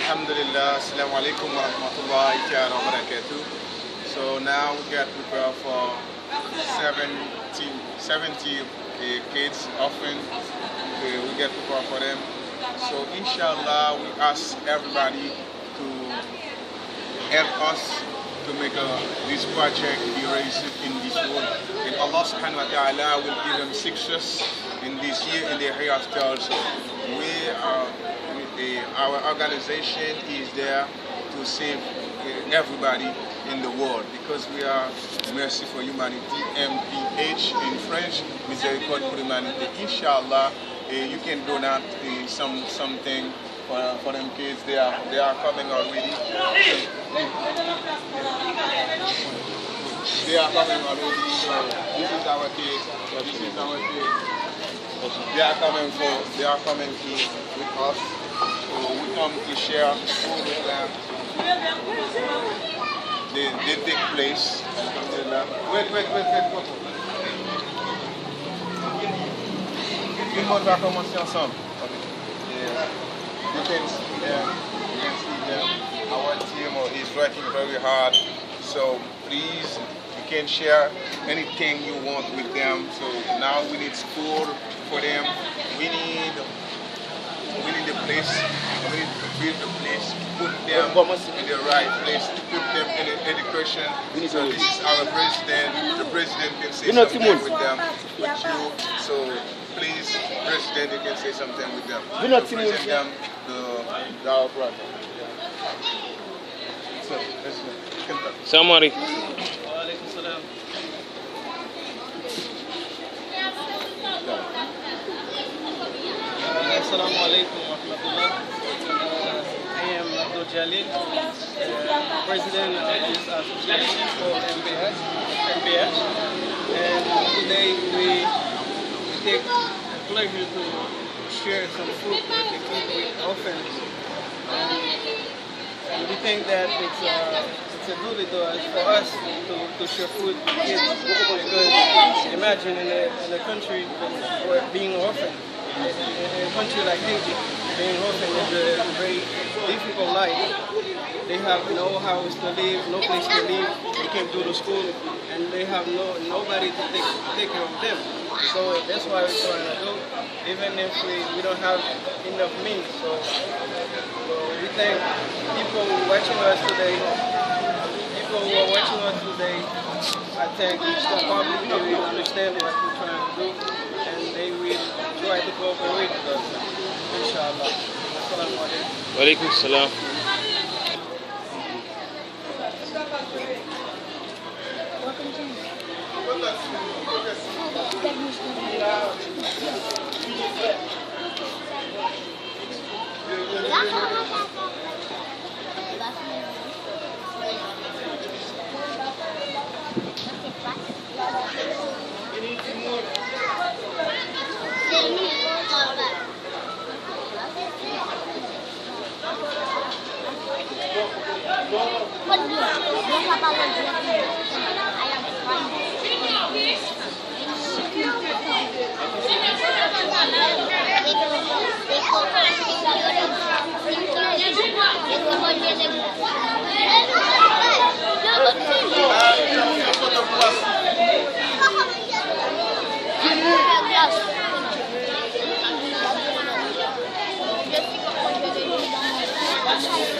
Alhamdulillah, Assalamu alaikum wa rahmatullahi ta'ala wa barakatuh. So now we get prepared for 70 kids often. We get prepared for them. So inshallah we ask everybody to help us to make this project be raised in this world. And Allah subhanahu wa ta'ala will give them success in this year and the hereafter also. Our organization is there to save everybody in the world because we are Mercy for Humanity, MPH in French, Miséricorde pour l'Humanité. Inshallah, you can donate something for them kids. They are coming already. They are coming already. So this is our kids. This is our kids. They are coming with us. So we come to share food with them. They take place. Wait. Tout le monde va commencer ensemble. You can see them. Our team is working very hard. So please, you can share anything you want with them. So now we need school for them. We need the place. We need to build the place, put them in the right place, put them in education. So this is our president. The president can say something with them, with you. So please, president, you can say something with them. So present them our project. So, Assalamu alaikum. Assalamu alaikum wa rahmatullah. I am Abdul Jalil, president of this association called MPH. And today we take the pleasure to share some food with the kids with orphans. And we think that it's a duty to us, for us to share food with kids. Because imagine in a country where being orphan. In a country like Haiti, being orphan is a very difficult life. They have no house to live, no place to live, they can't go to school, and they have nobody to take care of them. So that's why we're trying to do, even if we don't have enough means. So we think people watching us today, I think the public will understand what we're trying to do, and they will try to cooperate with us, inshallah. Assalamu alaikum. Wa alaikum salam. Gracias.